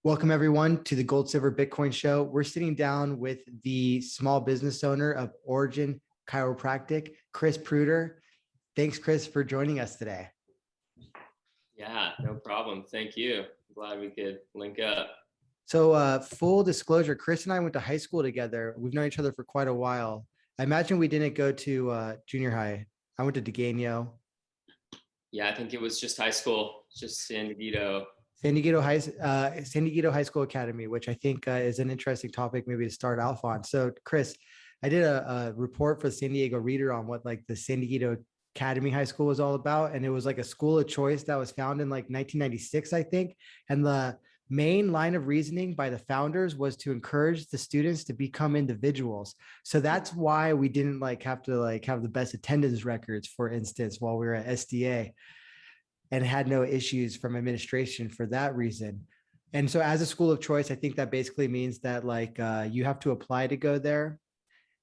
Welcome everyone to the Gold Silver Bitcoin show. We're sitting down with the small business owner of Origin Chiropractic, Chris Pruter. Thanks, Chris, for joining us today. Yeah, no problem. Thank you. Glad we could link up. So full disclosure, Chris and I went to high school together. We've known each other for quite a while. I imagine we didn't go to junior high. I went to Deganio. Yeah, I think it was just high school, just San Diego. San Diego High School Academy, which I think is an interesting topic maybe to start off on. So, Chris, I did a report for the San Diego Reader on what like the San Diego Academy High School was all about, and it was like a school of choice that was founded in like 1996, I think. And the main line of reasoning by the founders was to encourage the students to become individuals. So that's why we didn't like have to like have the best attendance records, for instance, while we were at SDA, and had no issues from administration for that reason. And so as a school of choice, I think that basically means that like you have to apply to go there.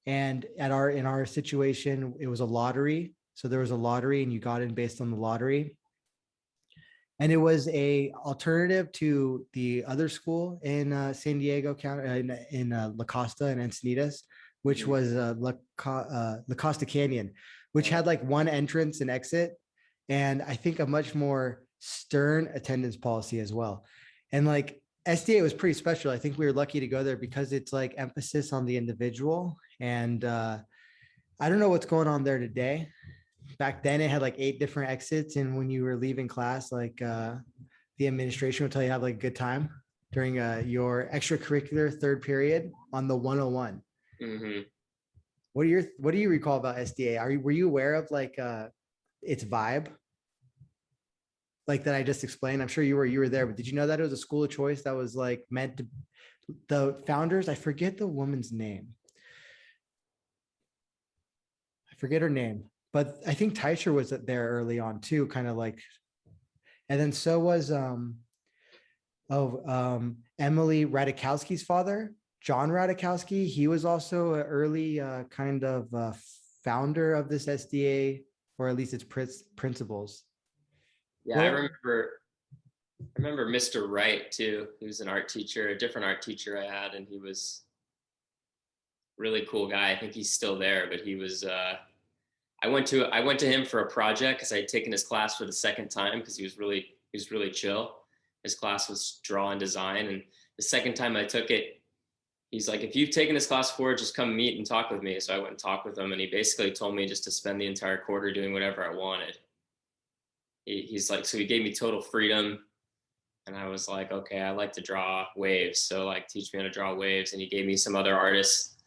And in our situation, it was a lottery. So there was a lottery and you got in based on the lottery. And it was a alternative to the other school in San Diego County, in La Costa and Encinitas, which was La Costa Canyon, which had like one entrance and exit, and I think a much more stern attendance policy as well. And like SDA was pretty special. I think we were lucky to go there because it's like emphasis on the individual. And I don't know what's going on there today. Back then it had like 8 different exits. And when you were leaving class, like the administration would tell you to have like a good time during your extracurricular third period on the 101. Mm-hmm. What do you recall about SDA? Were you aware of like its vibe? Like that I just explained. I'm sure you were there, but did you know that it was a school of choice that was like meant to, the founders, I forget the woman's name. I forget her name, but I think Teicher was there early on too, kind of like, and then so was Emily Radikowski's father, John Radikowski. He was also an early kind of founder of this SDA, or at least its principles. Yeah, well, I remember Mr. Wright too. He was an art teacher, a different art teacher I had, and he was a really cool guy. I think he's still there, but he was I went to him for a project because I had taken his class for the second time because he was really chill. His class was draw and design, and the second time I took it, he's like, if you've taken this class before, just come meet and talk with me. So I went and talked with him, and he basically told me just to spend the entire quarter doing whatever I wanted. He's like, so he gave me total freedom, and I was like, okay, I like to draw waves, so like teach me how to draw waves. And he gave me some other artists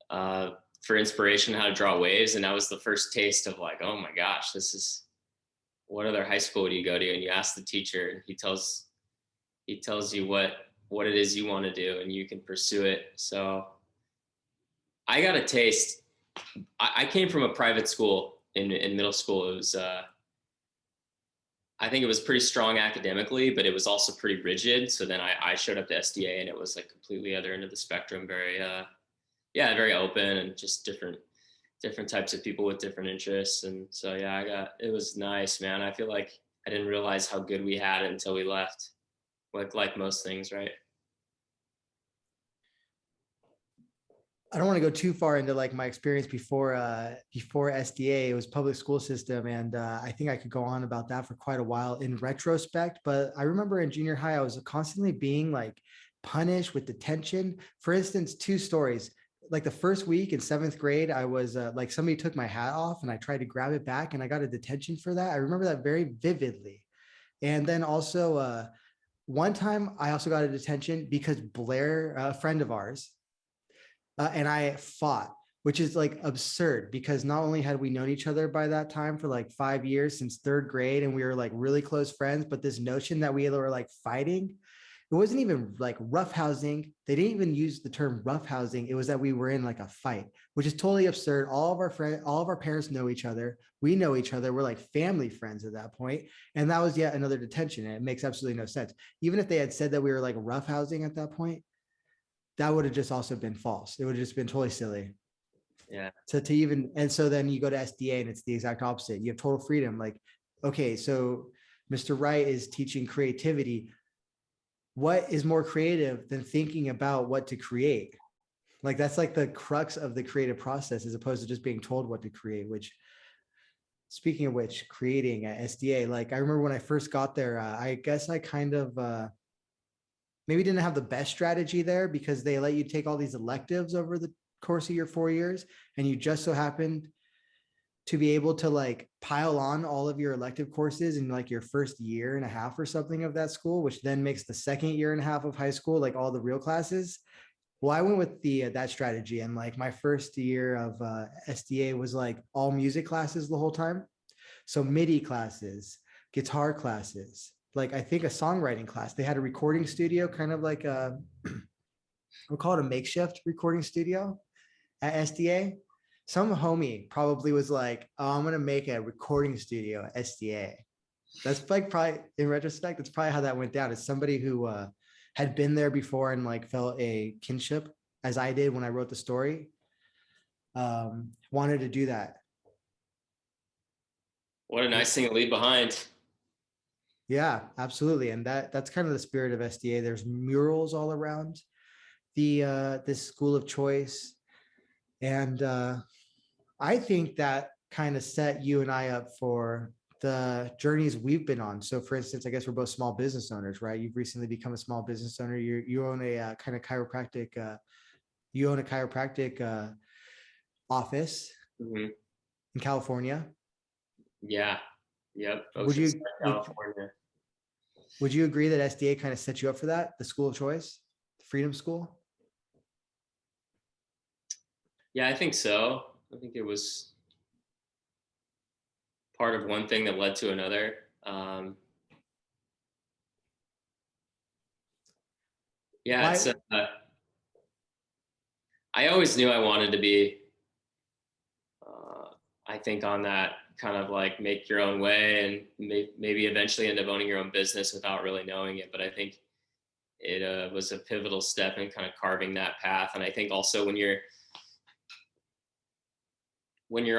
for inspiration how to draw waves, and that was the first taste of like, oh my gosh, this is, what other high school do you go to? And you ask the teacher, and he tells you what it is you want to do, and you can pursue it. So I got a taste. I came from a private school in middle school. It was I think it was pretty strong academically, but it was also pretty rigid. So then I showed up to SDA, and it was like completely other end of the spectrum, very very open, and just different types of people with different interests. And so yeah, it was nice, man. I feel like I didn't realize how good we had it until we left, like most things, right? I don't want to go too far into like my experience before SDA. It was public school system, and I think I could go on about that for quite a while in retrospect. But I remember in junior high, I was constantly being like punished with detention. For instance, 2 stories. Like the first week in 7th grade, I was like, somebody took my hat off, and I tried to grab it back, and I got a detention for that. I remember that very vividly. And then also one time, I also got a detention because Blair, a friend of ours, and I fought, which is like absurd because not only had we known each other by that time for like 5 years since 3rd grade, and we were like really close friends, but this notion that we were like fighting, it wasn't even like roughhousing. They didn't even use the term roughhousing. It was that we were in like a fight, which is totally absurd. All of our parents know each other. We know each other. We're like family friends at that point. And that was yet another detention. And it makes absolutely no sense. Even if they had said that we were like roughhousing at that point, that would have just also been false. It would have just been totally silly. Yeah. And so then you go to SDA and it's the exact opposite. You have total freedom. Like, okay, so Mr. Wright is teaching creativity. what is more creative than thinking about what to create? Like that's like the crux of the creative process, as opposed to just being told what to create. Which, speaking of which, creating at SDA, like I remember when I first got there, I guess I kind of maybe didn't have the best strategy there, because they let you take all these electives over the course of your 4 years, and you just so happened to be able to like pile on all of your elective courses in like your first year and a half or something of that school, which then makes the second year and a half of high school like all the real classes. Well, I went with the that strategy, and like my first year of SDA was like all music classes the whole time. So MIDI classes, guitar classes, like I think a songwriting class. They had a recording studio, kind of like a we'll call it a makeshift recording studio at SDA. Some homie probably was like, "Oh, I'm gonna make a recording studio at SDA." That's like probably in retrospect, that's probably how that went down. It's somebody who had been there before and like felt a kinship, as I did when I wrote the story. Wanted to do that. What a nice thing to leave behind. Yeah, absolutely. And that's kind of the spirit of SDA. There's murals all around the this school of choice. And I think that kind of set you and I up for the journeys we've been on. So for instance, I guess we're both small business owners, right? You've recently become a small business owner. You own a kind of chiropractic, you own a chiropractic office Mhm. in California. Yeah. Yep. Would Oceanside, you California. would you agree that SDA kind of set you up for that? The school of choice, the freedom school? Yeah, I think so. I think it was part of one thing that led to another. Yeah, Why? it's. I always knew I wanted to be. I think on that kind of like make your own way and maybe eventually end up owning your own business without really knowing it. But I think it was a pivotal step in kind of carving that path. And I think also when you're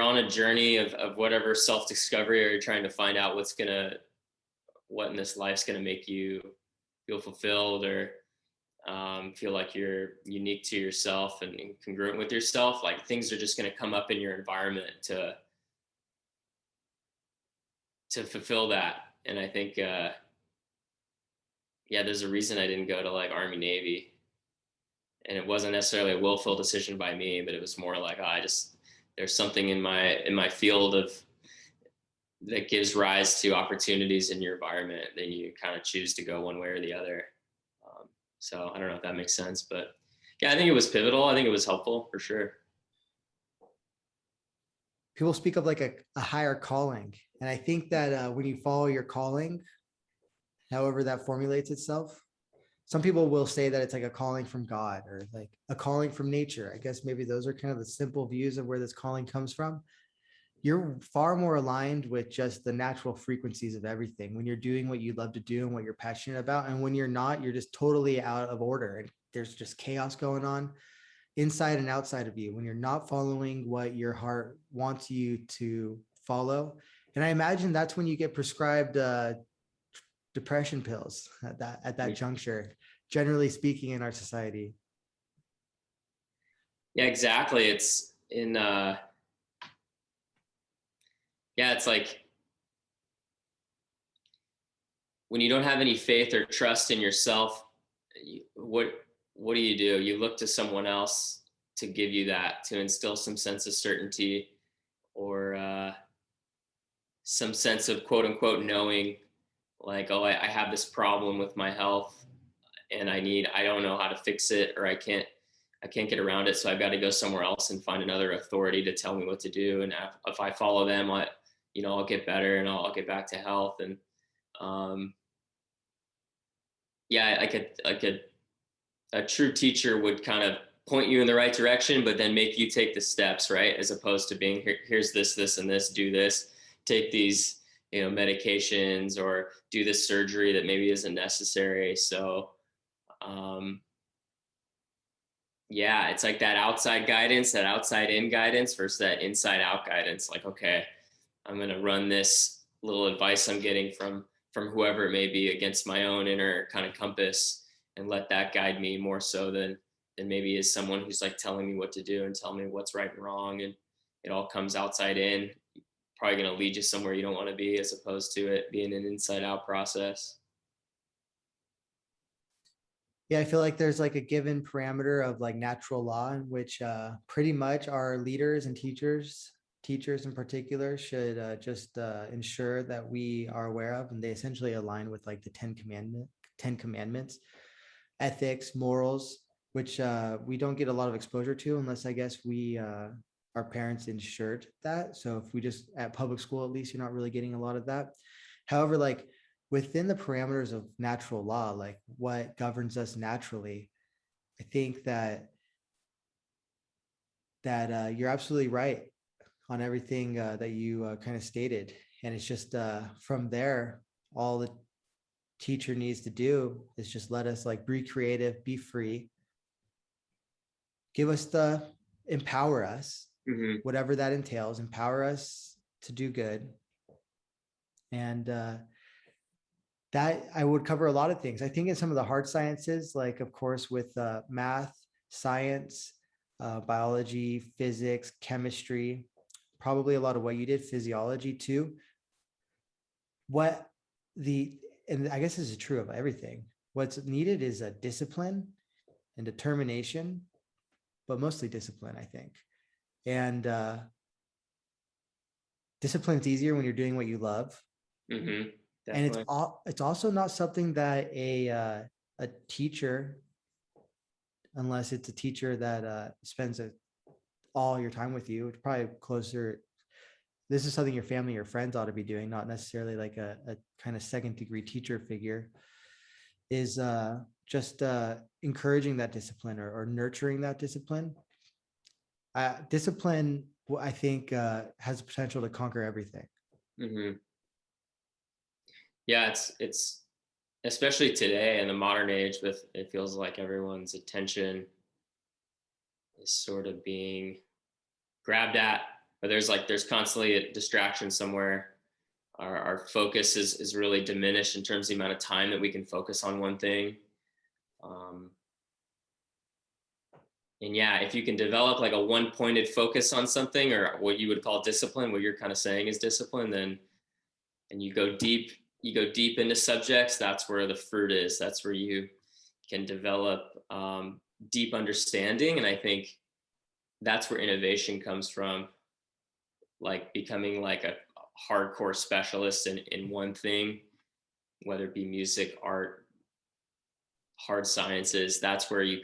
on a journey of whatever self-discovery, or you're trying to find out what in this life's gonna make you feel fulfilled, or feel like you're unique to yourself and congruent with yourself, like things are just gonna come up in your environment to fulfill that. And I think yeah, there's a reason I didn't go to like Army Navy, and it wasn't necessarily a willful decision by me, but it was more like, oh, I just, there's something in my field of that gives rise to opportunities in your environment that you kind of choose to go one way or the other. So I don't know if that makes sense, but yeah, I think it was pivotal. I think it was helpful for sure. People speak of like a higher calling. And I think that when you follow your calling, however that formulates itself, some people will say that it's like a calling from God or like a calling from nature. I guess maybe those are kind of the simple views of where this calling comes from. You're far more aligned with just the natural frequencies of everything when you're doing what you love to do and what you're passionate about. And when you're not, you're just totally out of order and there's just chaos going on inside and outside of you when you're not following what your heart wants you to follow. And I imagine that's when you get prescribed depression pills at that juncture, generally speaking, in our society. Yeah, exactly. It's in yeah, it's like when you don't have any faith or trust in yourself, what do? You look to someone else to give you that, to instill some sense of certainty, or some sense of quote unquote knowing, like, oh, I have this problem with my health and I don't know how to fix it, or I can't get around it, so I've got to go somewhere else and find another authority to tell me what to do. And if I follow them, I'll get better and I'll get back to health. And um, yeah, a true teacher would kind of point you in the right direction, but then make you take the steps, right? As opposed to being here's this, and this, do this, take these, medications, or do this surgery that maybe isn't necessary. So, yeah, it's like that outside guidance, that outside in guidance versus that inside out guidance. Like, okay, I'm going to run this little advice I'm getting from whoever it may be against my own inner kind of compass. and let that guide me more so than maybe as someone who's like telling me what to do and telling me what's right and wrong, and it all comes outside in. Probably going to lead you somewhere you don't want to be, as opposed to it being an inside out process. Yeah, I feel like there's like a given parameter of like natural law in which pretty much our leaders and teachers in particular should just ensure that we are aware of, and they essentially align with like the Ten Commandments, ethics, morals, which we don't get a lot of exposure to unless I guess we our parents ensured that. So if we just at public school, at least you're not really getting a lot of that. However, like within the parameters of natural law, like what governs us naturally, I think that you're absolutely right on everything that you kind of stated. And it's just from there, all the teacher needs to do is just let us like be creative, be free, give us empower us, whatever that entails, empower us to do good. And that I would cover a lot of things. I think in some of the hard sciences, like of course with math, science, biology, physics, chemistry, probably a lot of what you did, physiology too. And I guess this is true of everything. What's needed is a discipline and determination, but mostly discipline, I think. And discipline's easier when you're doing what you love. Mm-hmm. And it's also not something that a teacher, unless it's a teacher that spends all your time with you, it's probably closer. This is something your family or friends ought to be doing, not necessarily like a kind of second degree teacher figure, is just encouraging that discipline or nurturing that discipline. Discipline, I think, has the potential to conquer everything. Mm-hmm. Yeah, it's especially today in the modern age, with it feels like everyone's attention is sort of being grabbed at, but there's constantly a distraction somewhere. Our focus is really diminished in terms of the amount of time that we can focus on one thing. And yeah, if you can develop like a one-pointed focus on something, or what you would call discipline, what you're kind of saying is discipline, then, and you go deep into subjects, that's where the fruit is. That's where you can develop deep understanding. And I think that's where innovation comes from, like becoming like a hardcore specialist in one thing, whether it be music, art, hard sciences. That's where you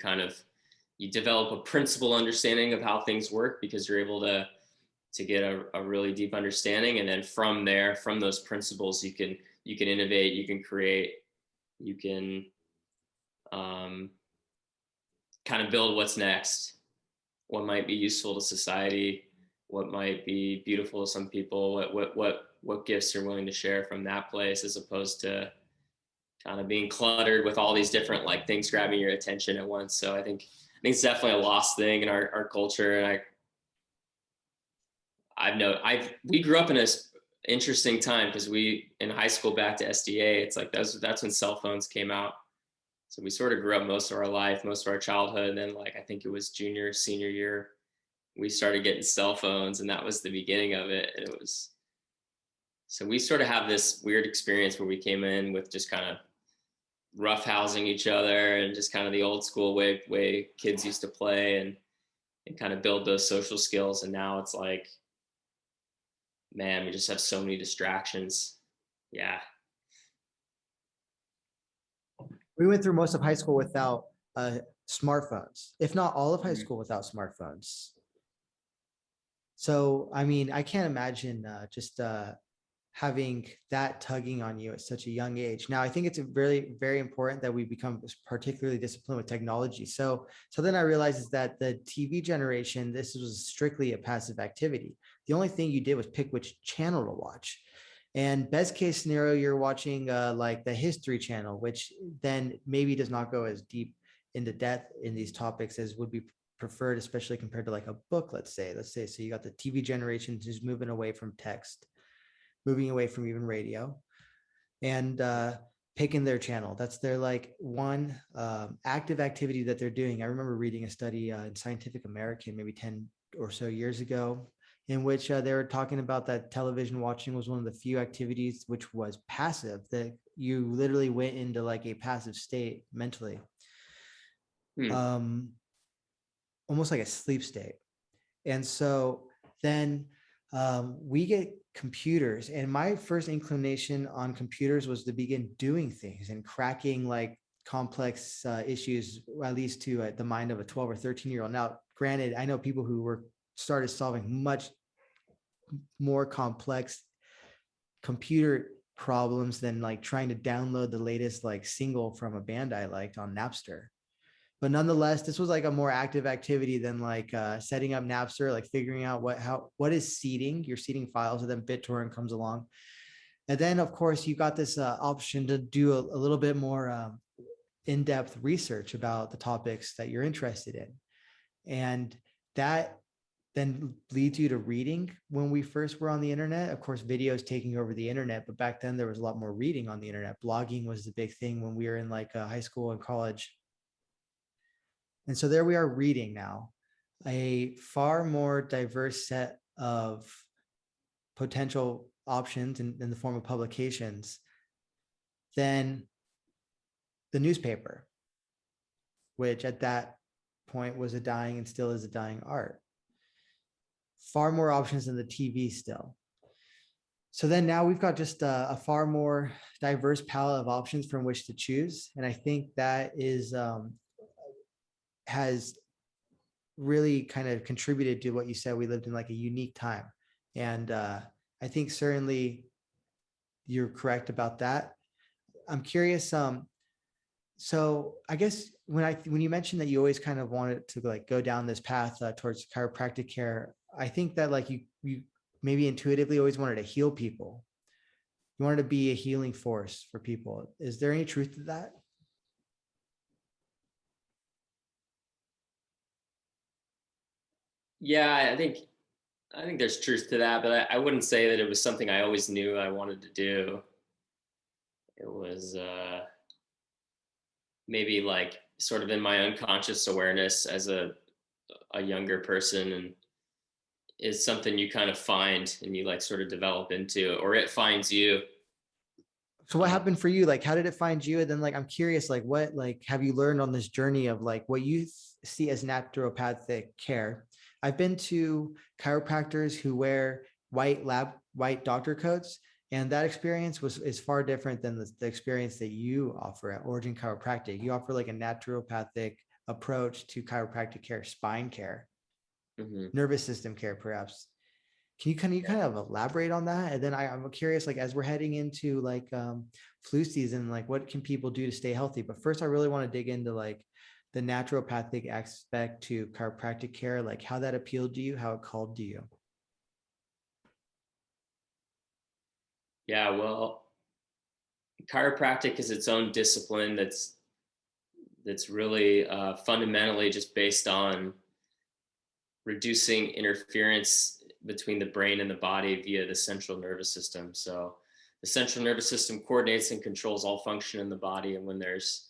develop a principle understanding of how things work, because you're able to get a really deep understanding. And then from there, from those principles, you can innovate, you can create, you can kind of build what's next, what might be useful to society, what might be beautiful to some people, what gifts you're willing to share from that place, as opposed to kind of being cluttered with all these different like things grabbing your attention at once. So I think it's definitely a lost thing in our culture. And we grew up in this interesting time, because we, in high school back to SDA, it's like that's when cell phones came out. So we sort of grew up most of our life, most of our childhood. And then like, I think it was junior, senior year, we started getting cell phones, and that was the beginning of it. And so we sort of have this weird experience where we came in with just kind of roughhousing each other, and just kind of the old school way kids used to play and kind of build those social skills. And now it's like, man, we just have so many distractions. Yeah. We went through most of high school without smartphones, if not all of high school without smartphones. So, I mean, I can't imagine just having that tugging on you at such a young age. Now, I think it's very, very important that we become particularly disciplined with technology. So then I realized is that the TV generation, this was strictly a passive activity. The only thing you did was pick which channel to watch. And best case scenario, you're watching like the History Channel, which then maybe does not go as deep into depth in these topics as would be preferred, especially compared to like a book, let's say. So you got the TV generation who's moving away from text, moving away from even radio. And picking their channel. That's their like one active activity that they're doing. I remember reading a study in Scientific American maybe 10 or so years ago, in which they were talking about that television watching was one of the few activities which was passive, that you literally went into like a passive state mentally, um, almost like a sleep state. And so then we get computers, and my first inclination on computers was to begin doing things and cracking like complex issues, at least to the mind of a 12 or 13-year-old. Now, granted, I know people who were started solving much more complex computer problems than like trying to download the latest like single from a band I liked on Napster. But nonetheless, this was like a more active activity than like setting up Napster, like figuring out what is seeding, your seeding files, and then BitTorrent comes along. And then of course you got this option to do a little bit more in-depth research about the topics that you're interested in. And that then leads you to reading. When we first were on the internet, of course, videos taking over the internet, but back then there was a lot more reading on the internet. Blogging was the big thing when we were in like high school and college. And so there we are reading now a far more diverse set of potential options in the form of publications than the newspaper, which at that point was a dying and still is a dying art. Far more options than the TV still. So then now we've got just a far more diverse palette of options from which to choose. And I think that is has really kind of contributed to what you said. We lived in like a unique time. And I think certainly you're correct about that. I'm curious. So I guess when you mentioned that you always kind of wanted to like go down this path towards chiropractic care, I think that like you maybe intuitively always wanted to heal people. You wanted to be a healing force for people. Is there any truth to that? Yeah, I think there's truth to that, but I wouldn't say that it was something I always knew I wanted to do. It was maybe like sort of in my unconscious awareness as a younger person, and is something you kind of find and you like sort of develop into, or it finds you. So what happened for you? Like, how did it find you? And then like, I'm curious, like what, like, have you learned on this journey of like what you see as naturopathic care? I've been to chiropractors who wear white doctor coats, and that experience is far different than the experience that you offer at Origin Chiropractic. You offer like a naturopathic approach to chiropractic care, spine care, nervous system care, perhaps. Can you kind of elaborate on that? And then I'm curious, like as we're heading into like flu season, like what can people do to stay healthy? But first, I really want to dig into like the naturopathic aspect to chiropractic care, like how that appealed to you, how it called to you. Yeah, well, chiropractic is its own discipline that's really fundamentally just based on reducing interference between the brain and the body via the central nervous system. So the central nervous system coordinates and controls all function in the body. And when there's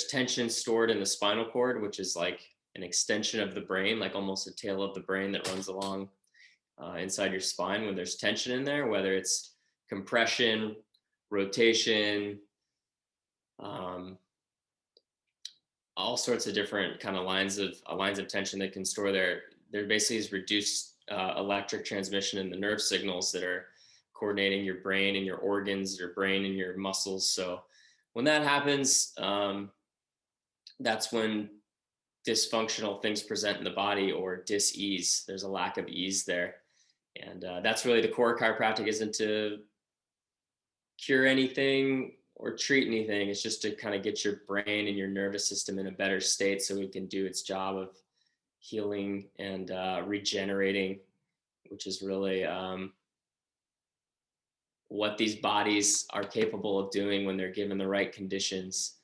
tension stored in the spinal cord, which is like an extension of the brain, like almost a tail of the brain that runs along inside your spine, when there's tension in there, whether it's compression, rotation, all sorts of different kind of lines of tension that can store there. There basically is reduced electric transmission in the nerve signals that are coordinating your brain and your organs, your brain and your muscles. So when that happens, that's when dysfunctional things present in the body, or dis-ease. There's a lack of ease there. And that's really the core. Chiropractic isn't to cure anything or treat anything. It's just to kind of get your brain and your nervous system in a better state so it can do its job of healing and regenerating, which is really what these bodies are capable of doing when they're given the right conditions.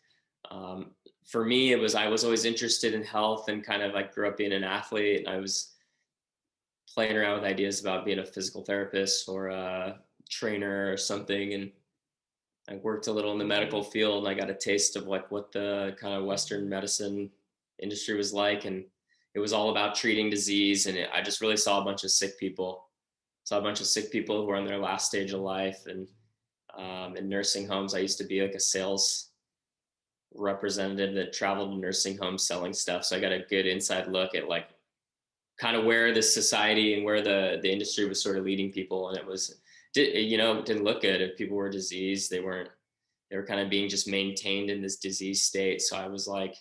For me, I was always interested in health, and kind of like grew up being an athlete. I was playing around with ideas about being a physical therapist or a trainer or something. And I worked a little in the medical field, and I got a taste of like what the kind of Western medicine industry was like, and it was all about treating disease. And I just really saw a bunch of sick people, who were in their last stage of life. And in nursing homes, I used to be like a sales representative that traveled to nursing homes selling stuff. So I got a good inside look at like kind of where the society and where the industry was sort of leading people. And it didn't look good. If people were diseased, they were kind of being just maintained in this disease state. So I was like,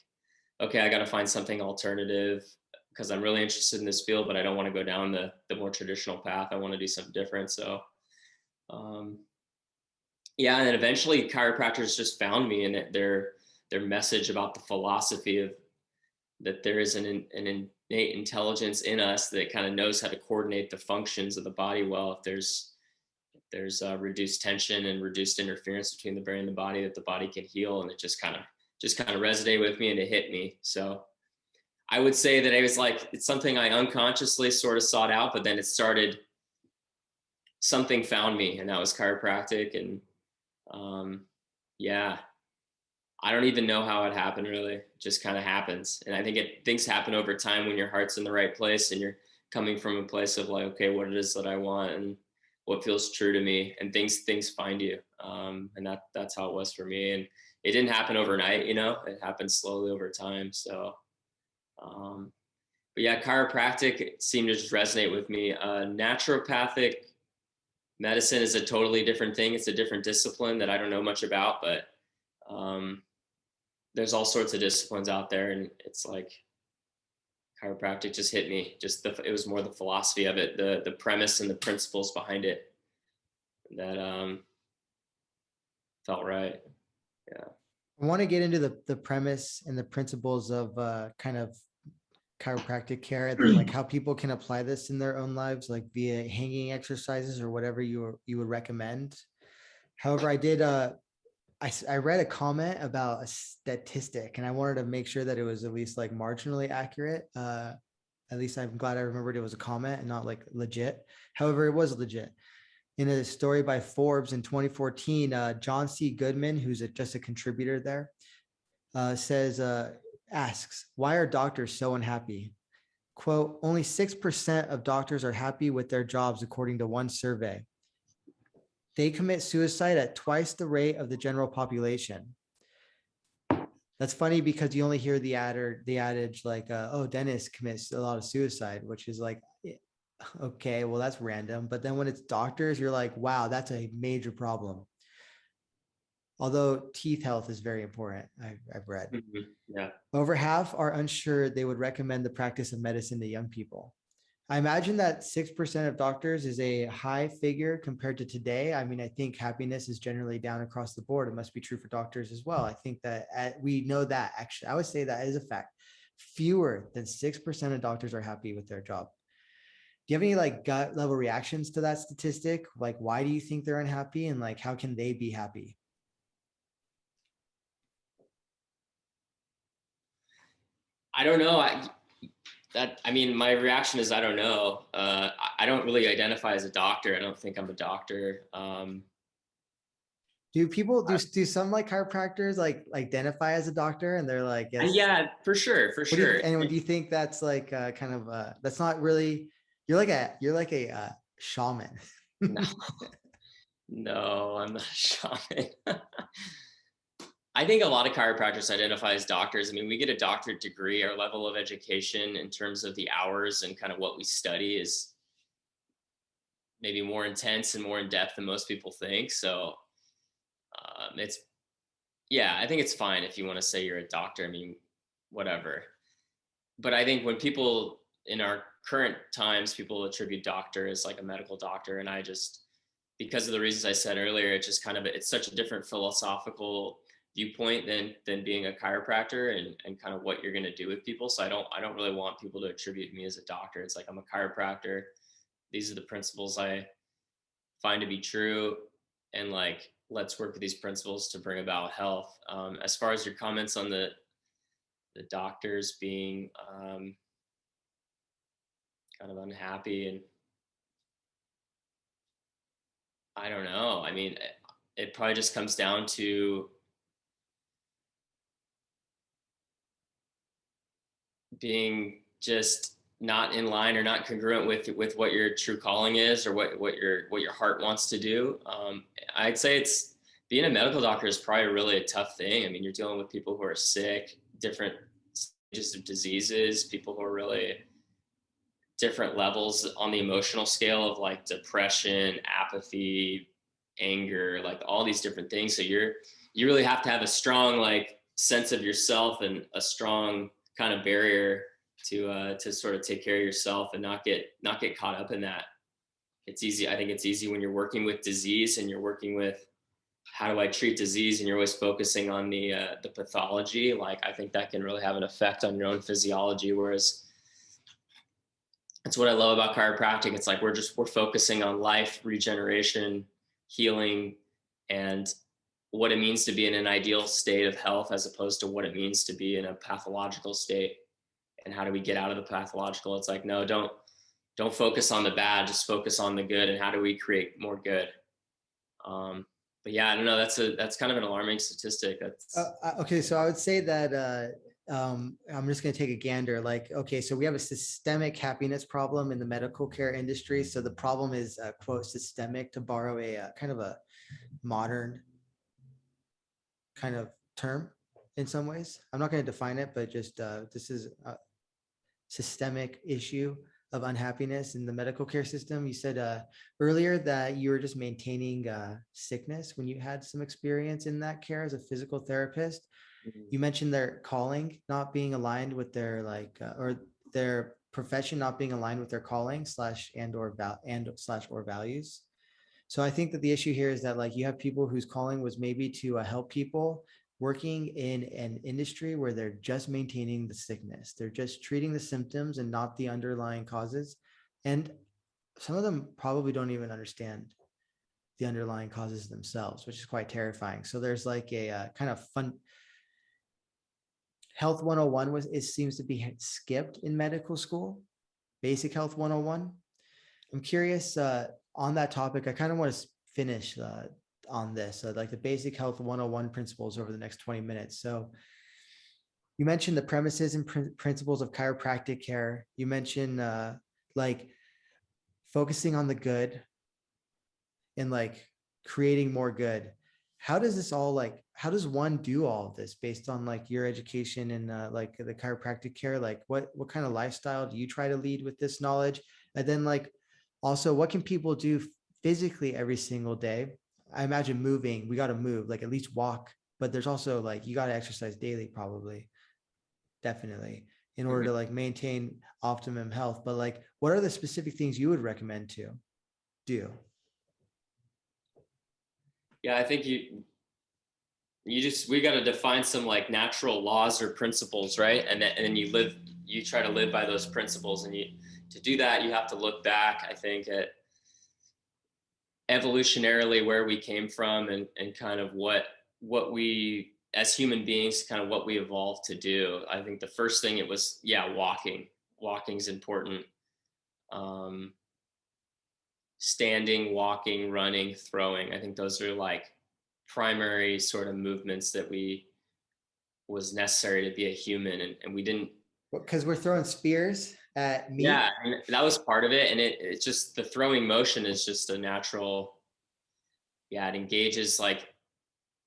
okay, I got to find something alternative, because I'm really interested in this field, but I don't want to go down the more traditional path. I want to do something different. So, yeah. And then eventually chiropractors just found me, and their message about the philosophy of that there is an innate intelligence in us that kind of knows how to coordinate the functions of the body well. If there's reduced tension and reduced interference between the brain and the body, that the body can heal. And it just kind of resonated with me, and it hit me. So I would say that it's something I unconsciously sort of sought out, but then something found me, and that was chiropractic. And yeah, I don't even know how it happened, really. It just kind of happens. And I think things happen over time when your heart's in the right place and you're coming from a place of like, okay, what it is that I want and what feels true to me, and things find you. And that's how it was for me. And it didn't happen overnight, it happened slowly over time. So, but yeah, chiropractic seemed to just resonate with me. Naturopathic medicine is a totally different thing. It's a different discipline that I don't know much about, but there's all sorts of disciplines out there, and it's like chiropractic just hit me. It was more the philosophy of it, the premise and the principles behind it that felt right. Yeah. I want to get into the premise and the principles of kind of chiropractic care, and then like how people can apply this in their own lives, like via hanging exercises or whatever you would recommend. However, I read a comment about a statistic, and I wanted to make sure that it was at least like marginally accurate. At least I'm glad I remembered it was a comment and not like legit. However, it was legit. In a story by Forbes in 2014, John C. Goodman, who's just a contributor there, asks, why are doctors so unhappy? Quote, only 6% of doctors are happy with their jobs, according to one survey. They commit suicide at twice the rate of the general population. That's funny because you only hear the adage like, oh, dentists commit a lot of suicide, which is like, okay, well, that's random. But then when it's doctors, you're like, wow, that's a major problem. Although teeth health is very important, I've read. Mm-hmm. Yeah. Over half are unsure they would recommend the practice of medicine to young people. I imagine that 6% of doctors is a high figure compared to today. I mean, I think happiness is generally down across the board. It must be true for doctors as well. I think that we know that actually, I would say that is a fact. Fewer than 6% of doctors are happy with their job. Do you have any like gut level reactions to that statistic? Like, why do you think they're unhappy, and like, how can they be happy? I don't know. My reaction is I don't know. I don't really identify as a doctor. I don't think I'm a doctor. Do some like chiropractors like identify as a doctor, and they're like, yes, yeah, for sure. and do you think that's like kind of that's not really, you're like a shaman? No, no, I'm not a shaman. I think a lot of chiropractors identify as doctors. I mean, we get a doctorate degree. Our level of education in terms of the hours and kind of what we study is maybe more intense and more in depth than most people think. So I think it's fine if you want to say you're a doctor. I mean, whatever. But I think when people in our current times, people attribute doctor as like a medical doctor. And because of the reasons I said earlier, it's such a different philosophical viewpoint than being a chiropractor and kind of what you're going to do with people. So I don't really want people to attribute me as a doctor. It's like, I'm a chiropractor. These are the principles I find to be true, and like, let's work with these principles to bring about health. As far as your comments on the doctors being kind of unhappy, and I don't know. I mean, it probably just comes down to being just not in line or not congruent with what your true calling is, or what your heart wants to do. I'd say it's being a medical doctor is probably really a tough thing. I mean, you're dealing with people who are sick, different stages of diseases, people who are really different levels on the emotional scale of like depression, apathy, anger, like all these different things. So you really have to have a strong like sense of yourself and a strong kind of barrier to sort of take care of yourself and not get caught up in that. It's easy. I think it's easy when you're working with disease and you're working with how do I treat disease, and you're always focusing on the pathology. Like, I think that can really have an effect on your own physiology. Whereas that's what I love about chiropractic. It's like we're focusing on life, regeneration, healing, and what it means to be in an ideal state of health, as opposed to what it means to be in a pathological state. And how do we get out of the pathological? It's like, no, don't focus on the bad, just focus on the good, and how do we create more good? But yeah, I don't know. That's kind of an alarming statistic. That's okay. So I would say that I'm just going to take a gander. Like, okay, so we have a systemic happiness problem in the medical care industry. So the problem is quote systemic, to borrow a kind of a modern kind of term in some ways. I'm not going to define it, but just this is a systemic issue of unhappiness in the medical care system. You said earlier that you were just maintaining sickness when you had some experience in that care as a physical therapist. You mentioned their calling not being aligned with their or their profession not being aligned with their calling /or values. So I think that the issue here is that like you have people whose calling was maybe to help people working in an industry where they're just maintaining the sickness. They're just treating the symptoms and not the underlying causes. And some of them probably don't even understand the underlying causes themselves, which is quite terrifying. So there's like a kind of fun health 101 seems to be skipped in medical school, basic health 101. I'm curious on that topic. I kind of want to finish on this, like the basic health 101 principles over the next 20 minutes. So you mentioned the premises and principles of chiropractic care. You mentioned like focusing on the good and like creating more good. How does this all like, how does one do all of this based on like your education and like the chiropractic care? Like what kind of lifestyle do you try to lead with this knowledge? And then like, also what can people do physically every single day? I imagine moving, we got to move, like at least walk, but there's also like, you got to exercise daily, probably, definitely, in order to like maintain optimum health. But like, what are the specific things you would recommend to do? Yeah, I think we got to define some like natural laws or principles, right? And then you try to live by those principles. And to do that, you have to look back, I think, at evolutionarily where we came from, and kind of what we as human beings, kind of what we evolved to do. I think the first thing, it was, yeah, walking's important. Standing, walking, running, throwing. I think those are like primary sort of movements that was necessary to be a human, and we didn't, because we're throwing spears at meat. Yeah, I mean, that was part of it. And it's just the throwing motion is just a natural, yeah, it engages like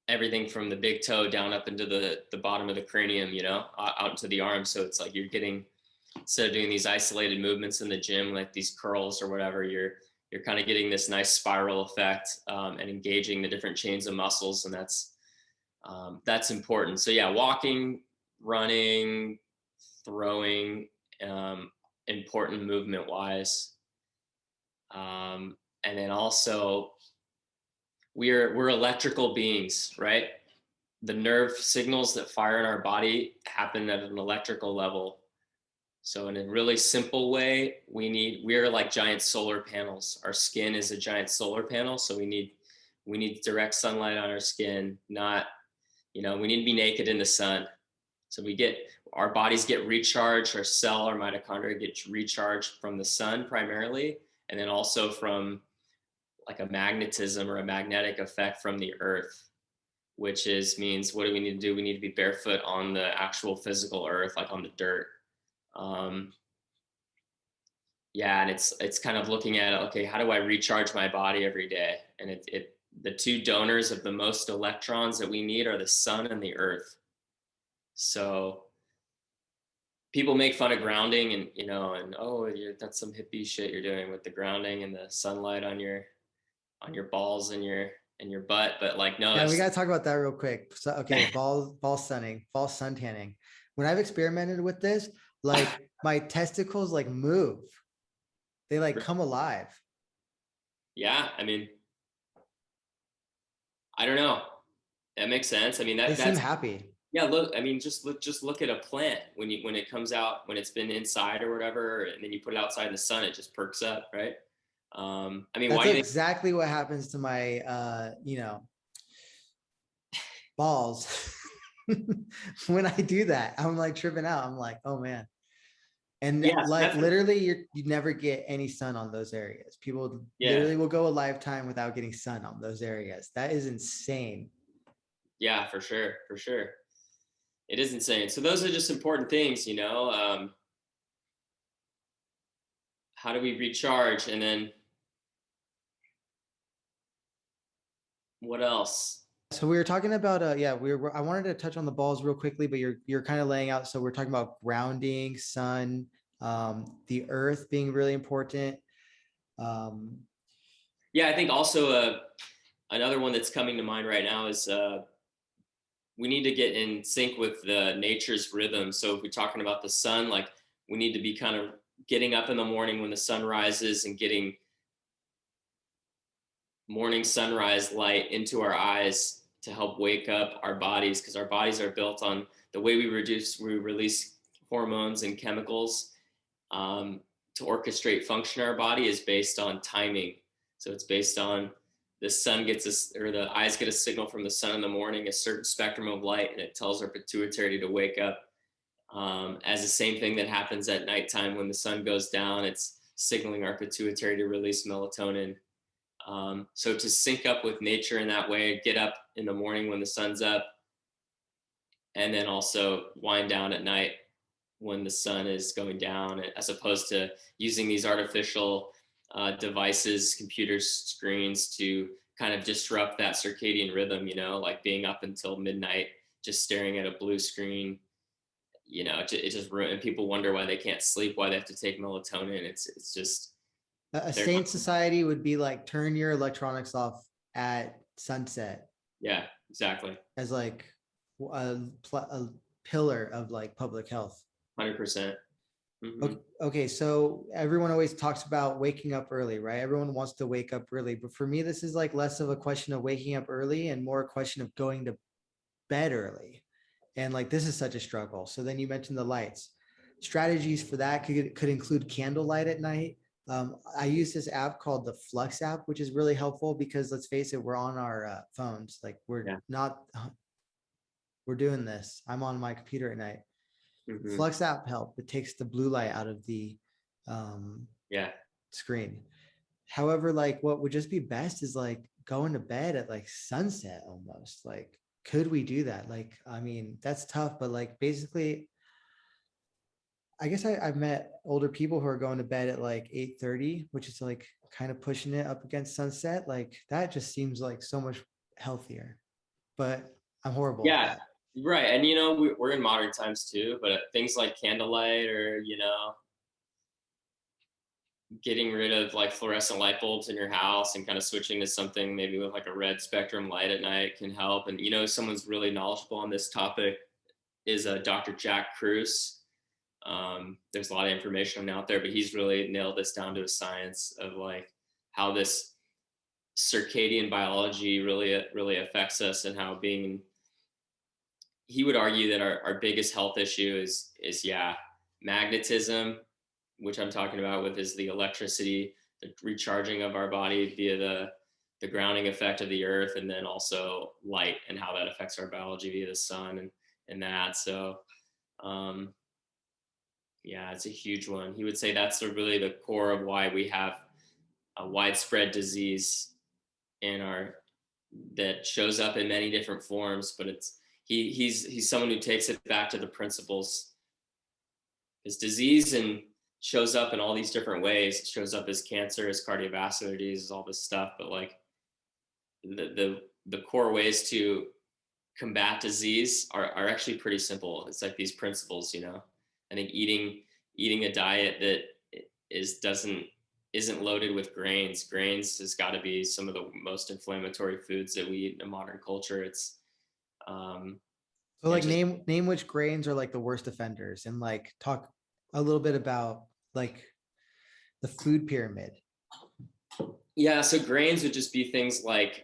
everything from the big toe down up into the bottom of the cranium, out into the arm. So it's like you're getting, instead of doing these isolated movements in the gym, like these curls or whatever, you're kind of getting this nice spiral effect, and engaging the different chains of muscles. And that's important. So yeah, walking, running, throwing, important movement wise. And then also we're electrical beings, right? The nerve signals that fire in our body happen at an electrical level. So in a really simple way, we're like giant solar panels. Our skin is a giant solar panel. So we need direct sunlight on our skin, not, we need to be naked in the sun. So our bodies get recharged, our mitochondria get recharged from the sun primarily, and then also from like a magnetism or a magnetic effect from the earth, which means what do we need to do? We need to be barefoot on the actual physical earth, like on the dirt. Um, yeah, and it's kind of looking at, okay, how do I recharge my body every day? And the two donors of the most electrons that we need are the sun and the earth. So people make fun of grounding, and and oh, that's some hippie shit you're doing with the grounding and the sunlight on your balls and your butt. But like, no, Yeah, we it's got to talk about that real quick. So, okay, ball sunning, ball sun tanning. When I've experimented with this, like my testicles like move. They like come alive. yeah. I mean, I don't know. That makes sense. I mean, They seem that's happy. yeah. Look, I mean, just look at a plant when it comes out, when it's been inside or whatever, and then you put it outside in the sun, it just perks up, right? I mean, That's why do you think? exactly what happens to my balls. When I do that, I'm like tripping out. I'm like, oh man. And Yeah, like definitely. literally you never get any sun on those areas. People Yeah, literally will go a lifetime without getting sun on those areas. That is insane. yeah, for sure, for sure. It is insane. So those are just important things, how do we recharge, and then what else? So we were talking about yeah, I wanted to touch on the balls real quickly, but you're kind of laying out. So we're talking about grounding, sun, the earth being really important. Um, Yeah, I think also another one that's coming to mind right now is we need to get in sync with the nature's rhythm. So if we're talking about the sun, like we need to be kind of getting up in the morning when the sun rises and getting morning sunrise light into our eyes to help wake up our bodies, because our bodies are built on the way we release hormones and chemicals um, to orchestrate function in our body is based on timing. So it's based on the sun gets us, or the eyes get a signal from the sun in the morning, a certain spectrum of light, and it tells our pituitary to wake up. As the same thing that happens at nighttime when the sun goes down, it's signaling our pituitary to release melatonin. So to sync up with nature in that way, get up in the morning when the sun's up, and then also wind down at night when the sun is going down, as opposed to using these artificial devices, computers, screens to kind of disrupt that circadian rhythm, like being up until midnight, just staring at a blue screen. It just ruins, and people wonder why they can't sleep, why they have to take melatonin. It's just, a they're sane not, society would be like turn your electronics off at sunset yeah, exactly. as like a pillar of like public health. 100%. Mm-hmm. Okay, so everyone always talks about waking up early, right? Everyone wants to wake up early, but for me, this is like less of a question of waking up early and more a question of going to bed early. And like this is such a struggle. So then you mentioned the lights. Strategies for that could include candlelight at night. I use this app called the Flux app, which is really helpful because let's face it, we're on our phones. Like Yeah. we're doing this. I'm on my computer at night. Mm-hmm. Flux app help. It takes the blue light out of the Yeah. screen. However, like what would just be best is like going to bed at like sunset almost. Like, could we do that? Like, I mean, that's tough, but like basically, I guess I've met older people who are going to bed at like 8:30, which is like kind of pushing it up against sunset. Like that just seems like so much healthier. But I'm horrible at Yeah. that. Right. And, we're in modern times too, but things like candlelight, or, getting rid of like fluorescent light bulbs in your house and kind of switching to something maybe with like a red spectrum light at night can help. And, someone's really knowledgeable on this topic is Dr. Jack Kruse. There's a lot of information out there, but he's really nailed this down to a science of like how this circadian biology really affects us, and how he would argue that our biggest health issue is yeah, magnetism, which I'm talking about with is the electricity, the recharging of our body via the grounding effect of the earth, and then also light and how that affects our biology via the sun and that. So yeah, it's a huge one. He would say that's really the core of why we have a widespread disease in our that shows up in many different forms, but he's someone who takes it back to the principles. His disease and shows up in all these different ways. It shows up as cancer, as cardiovascular disease, all this stuff. But like the core ways to combat disease are actually pretty simple. It's like these principles, I think eating a diet that isn't loaded with grains. Grains has got to be some of the most inflammatory foods that we eat in a modern culture. It's so like name which grains are like the worst offenders, and like talk a little bit about like the food pyramid. Yeah, so grains would just be things like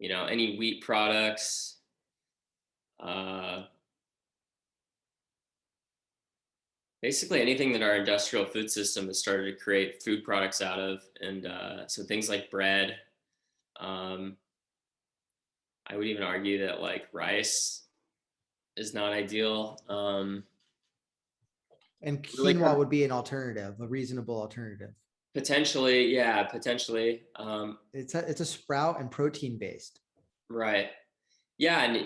any wheat products, basically anything that our industrial food system has started to create food products out of. And so things like bread. I would even argue that like rice is not ideal. And quinoa would be an alternative, a reasonable alternative. Potentially, yeah, potentially. It's a sprout and protein based. Right. Yeah, and at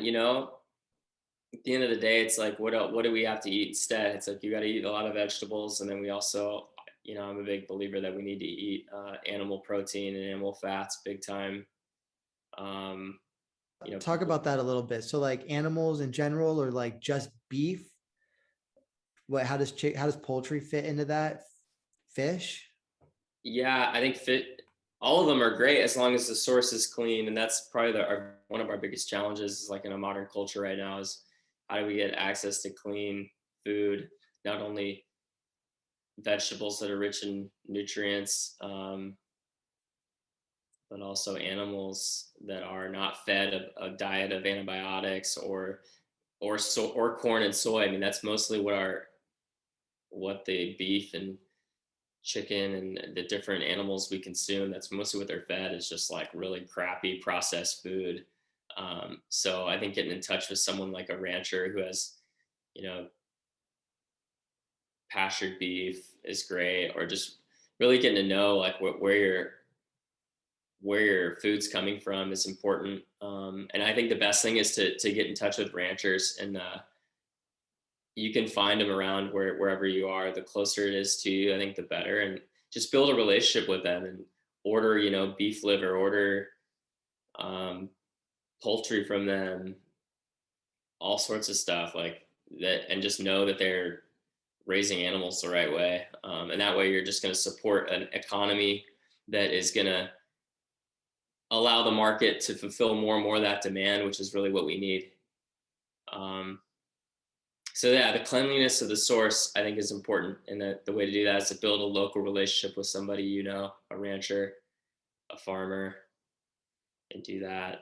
the end of the day, it's like what do we have to eat instead? It's like you got to eat a lot of vegetables, and then we also, I'm a big believer that we need to eat animal protein and animal fats big time. Talk about that a little bit. So like animals in general, or like just beef. How does poultry fit into that? Fish? Yeah, I think all of them are great as long as the source is clean, and that's probably one of our biggest challenges is like in a modern culture right now is how do we get access to clean food, not only vegetables that are rich in nutrients, but also animals that are not fed a diet of antibiotics or corn and soy. I mean, that's mostly what the beef and chicken and the different animals we consume, that's mostly what they're fed, is just like really crappy processed food. So I think getting in touch with someone like a rancher who has, pastured beef is great, or just really getting to know like where your food's coming from is important. And I think the best thing is to get in touch with ranchers, and you can find them around wherever you are. The closer it is to you, I think the better, and just build a relationship with them and order, beef liver, order poultry from them, all sorts of stuff like that, and just know that they're raising animals the right way. And that way you're just going to support an economy that is going to allow the market to fulfill more and more of that demand, which is really what we need. So yeah, the cleanliness of the source I think is important, and the way to do that is to build a local relationship with somebody, a rancher, a farmer, and do that.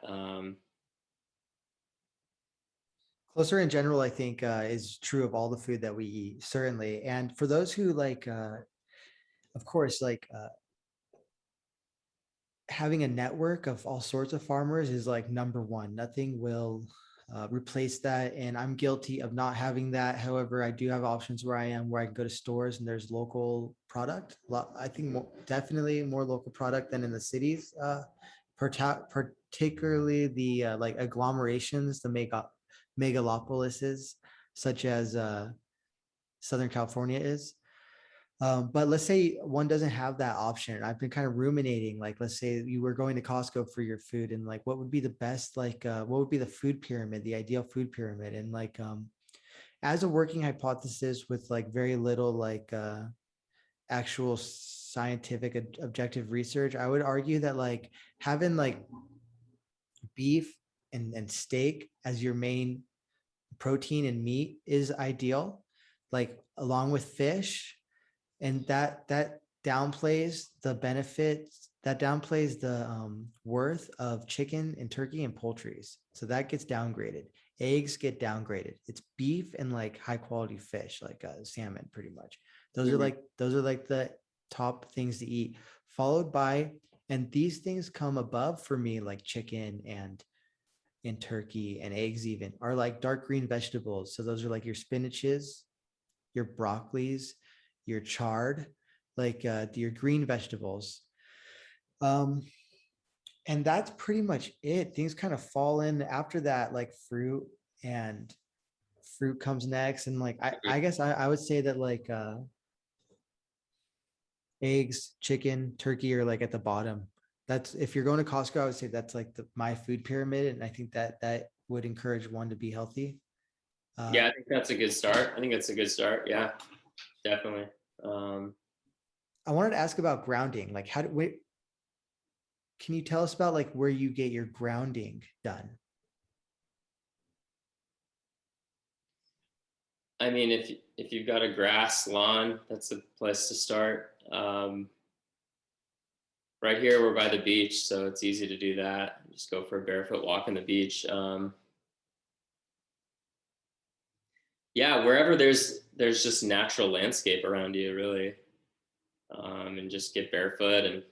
Closer in general, I think, is true of all the food that we eat, certainly. And for those who like, of course, like having a network of all sorts of farmers is like number one. Nothing will replace that. And I'm guilty of not having that. However, I do have options where I can go to stores and there's local product. I think definitely more local product than in the cities, particularly the like agglomerations, the megalopolises, such as Southern California is. But let's say one doesn't have that option. I've been kind of ruminating, like, let's say you were going to Costco for your food, and like, what would be the best, like, what would be the food pyramid, the ideal food pyramid? And like, as a working hypothesis with like very little like actual scientific objective research, I would argue that like having like beef and steak as your main protein and meat is ideal, like along with fish, and that downplays the benefits, that downplays the worth of chicken and turkey and poultries, so that gets downgraded. Eggs get downgraded. It's beef and like high quality fish, like salmon, pretty much. Those are like the top things to eat, followed by, and these things come above for me, like chicken and turkey and eggs even, are like dark green vegetables. So those are like your spinaches, your broccolis, your chard, like your green vegetables. Um, and that's pretty much it. Things kind of fall in after that, like and fruit comes next. And like, I guess I would say that like, eggs, chicken, turkey are like at the bottom. That's if you're going to Costco, I would say that's like my food pyramid. And I think that would encourage one to be healthy. Yeah, I think that's a good start. I think that's a good start. Yeah, definitely. I wanted to ask about grounding. Like can you tell us about like where you get your grounding done? I mean, if you've got a grass lawn, that's a place to start. Right here, we're by the beach, so it's easy to do that. Just go for a barefoot walk on the beach. Yeah, wherever there's just natural landscape around you, really, and just get barefoot and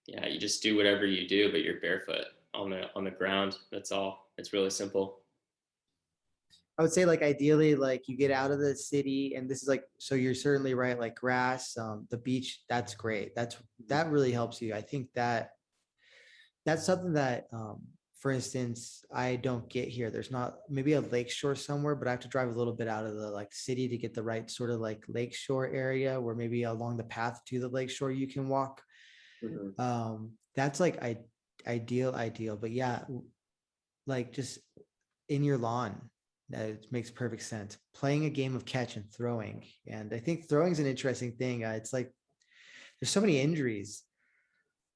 yeah, you just do whatever you do, but you're barefoot on the ground. That's all. It's really simple. I would say like ideally, like you get out of the city and this is like, so you're certainly right, like grass, the beach, that's great. That really helps you. I think that's something that, for instance, I don't get here. There's not maybe a lakeshore somewhere, but I have to drive a little bit out of the like city to get the right sort of like lakeshore area where maybe along the path to the lakeshore you can walk. That's like ideal. But yeah, like just in your lawn, that makes perfect sense. Playing a game of catch and throwing, and I think throwing is an interesting thing. It's like there's so many injuries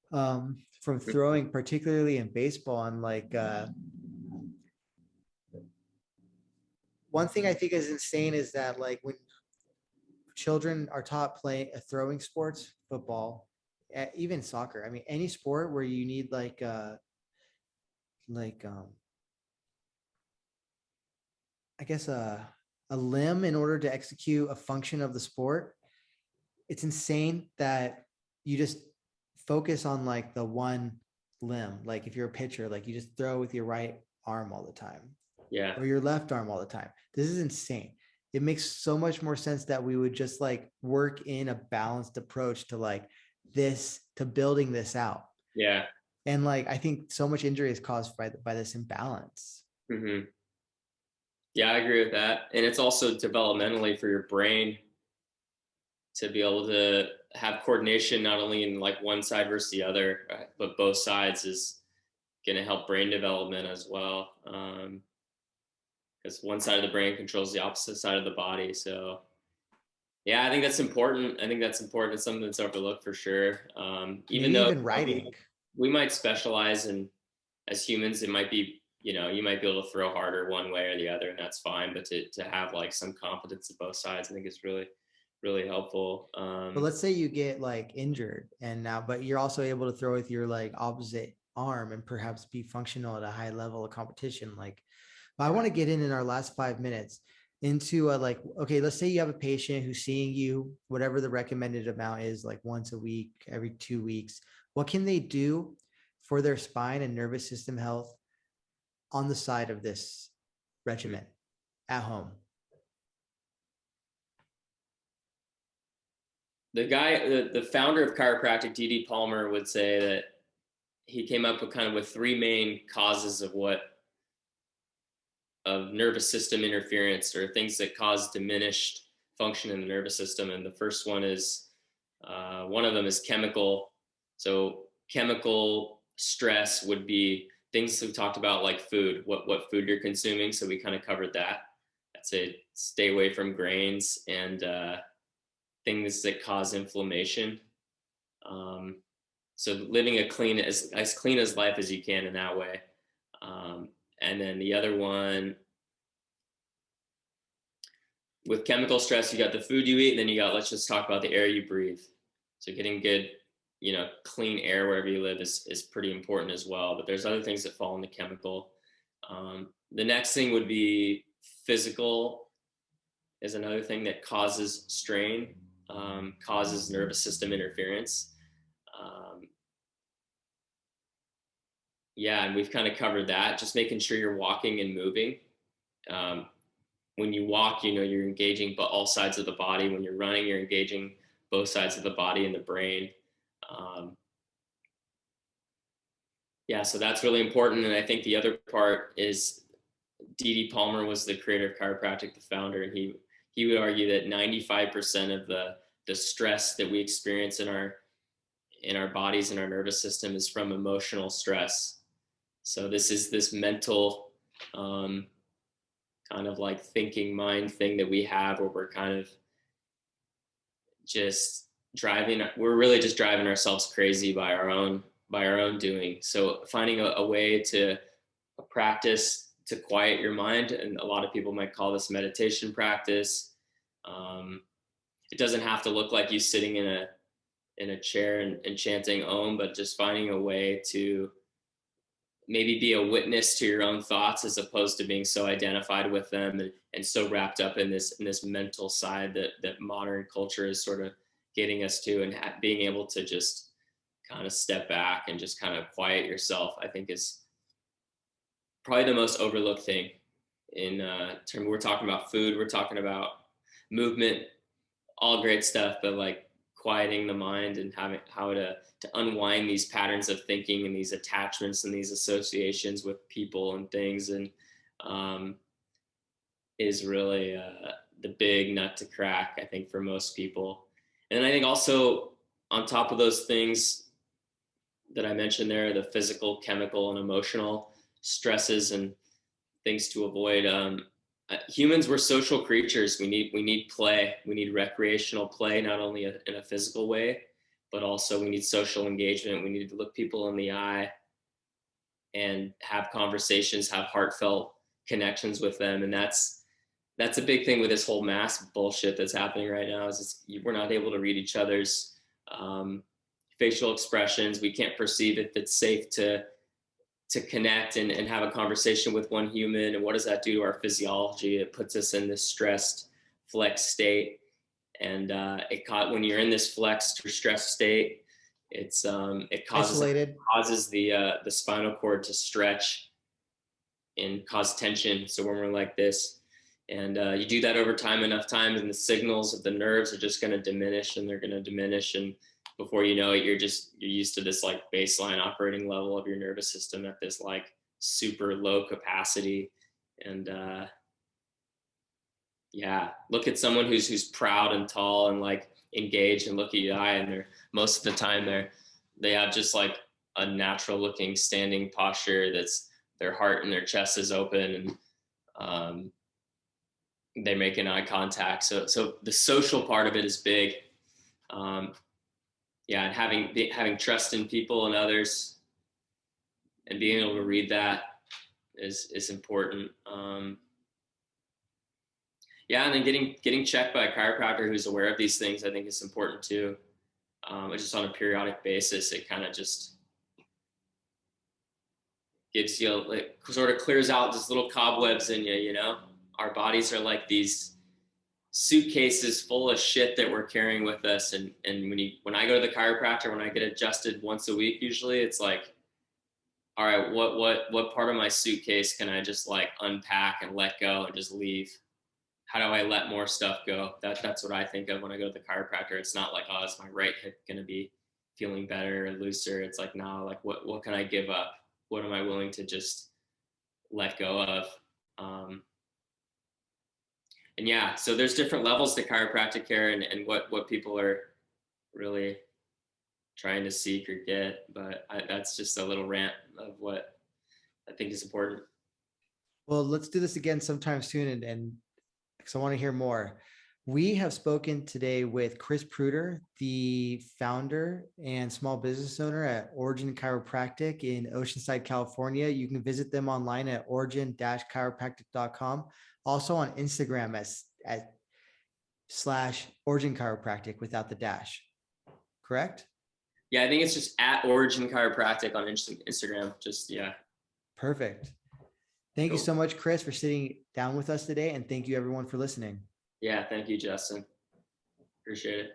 from throwing, particularly in baseball. And like one thing I think is insane is that like when children are taught playing throwing sports, football, even soccer. I mean, any sport where you need like I guess a limb in order to execute a function of the sport. It's insane that you just focus on like the one limb. Like if you're a pitcher, like you just throw with your right arm all the time. Yeah. Or your left arm all the time. This is insane. It makes so much more sense that we would just like work in a balanced approach to like this, to building this out. Yeah. And like I think so much injury is caused by this imbalance. Mm-hmm. Yeah, I agree with that. And it's also developmentally for your brain to be able to have coordination not only in like one side versus the other, but both sides is going to help brain development as well. Because one side of the brain controls the opposite side of the body. So yeah, I think that's important. I think that's important. It's something that's overlooked for sure. Even Maybe though even writing. we might specialize in, as humans, it might be, you might be able to throw harder one way or the other, and that's fine. But to have like some competence at both sides, I think is really, really helpful. But let's say you get like injured and now, but you're also able to throw with your like opposite arm and perhaps be functional at a high level of competition. Like, but I want to get in our last 5 minutes into like, okay, let's say you have a patient who's seeing you, whatever the recommended amount is, like once a week, every 2 weeks. What can they do for their spine and nervous system health on the side of this regimen at home? The founder of chiropractic, D.D. Palmer, would say that he came up with three main causes of nervous system interference, or things that cause diminished function in the nervous system. And the first one is, one of them is chemical. So chemical stress would be things we talked about, like food, what food you're consuming. So we kind of covered that. I'd say stay away from grains and things that cause inflammation. So living as clean as life as you can in that way. And then the other one, with chemical stress, you got the food you eat, and then you got, let's just talk about the air you breathe. So getting good, clean air wherever you live is pretty important as well. But there's other things that fall into chemical. The next thing would be physical, is another thing that causes strain, causes nervous system interference. Yeah, and we've kind of covered that. Just making sure you're walking and moving. When you walk, you're engaging but all sides of the body. When you're running, you're engaging both sides of the body and the brain. Yeah, so that's really important. And I think the other part is D.D. Palmer was the creator of chiropractic, the founder, and he would argue that 95% of the stress that we experience in our bodies and our nervous system is from emotional stress. So this is this mental kind of like thinking mind thing that we have, where we're kind of just we're really just driving ourselves crazy by our own doing. So finding a way to practice to quiet your mind, and a lot of people might call this meditation practice. It doesn't have to look like you sitting in a chair and chanting Om, but just finding a way to maybe be a witness to your own thoughts, as opposed to being so identified with them and so wrapped up in this mental side that modern culture is sort of getting us to, and being able to just kind of step back and just kind of quiet yourself, I think is probably the most overlooked thing in terms. We're talking about food, we're talking about movement, all great stuff, but like quieting the mind and having how to unwind these patterns of thinking and these attachments and these associations with people and things, and is really the big nut to crack, I think, for most people. And then I think also on top of those things that I mentioned there, the physical, chemical, and emotional stresses and things to avoid. Humans, we're social creatures. We need play. We need recreational play, not only in a physical way, but also we need social engagement. We need to look people in the eye and have conversations, have heartfelt connections with them. And that's a big thing with this whole mask bullshit that's happening right now, is we're not able to read each other's facial expressions. We can't perceive if it's safe to connect and have a conversation with one human. And what does that do to our physiology? It puts us in this stressed, flexed state. And when you're in this flexed or stressed state, it causes the spinal cord to stretch and cause tension. So when we're like this, and you do that over time enough times, and the signals of the nerves are just going to diminish, and they're going to diminish, and before you know it, you're used to this like baseline operating level of your nervous system at this like super low capacity. And yeah, look at someone who's proud and tall and like engaged, and look at your eye, and they're most of the time they have just like a natural looking standing posture that's their heart and their chest is open, and they're making eye contact. So the social part of it is big. Yeah, and having trust in people and others, and being able to read that is important. Yeah, and then getting checked by a chiropractor who's aware of these things, I think, is important too. Just on a periodic basis, it kind of just gives you, like, sort of clears out these little cobwebs in you. You know, our bodies are like these suitcases full of shit that we're carrying with us, and when I go to the chiropractor, when I get adjusted once a week, usually it's like, all right, what part of my suitcase can I just like unpack and let go and just leave? How do I let more stuff go? That's what I think of when I go to the chiropractor. It's not like, oh, is my right hip gonna be feeling better or looser? It's like, no, like what can I give up? What am I willing to just let go of? And yeah, so there's different levels to chiropractic care, and what people are really trying to seek or get. But that's just a little rant of what I think is important. Well, let's do this again sometime soon, and because I want to hear more. We have spoken today with Chris Pruter, the founder and small business owner at Origin Chiropractic in Oceanside, California. You can visit them online at origin-chiropractic.com. Also on Instagram at /Origin Chiropractic without the dash. Correct? Yeah, I think it's just at Origin Chiropractic on Instagram. Just, yeah. Perfect. Thank you so much, Chris, for sitting down with us today. And thank you everyone for listening. Yeah, thank you, Justin. Appreciate it.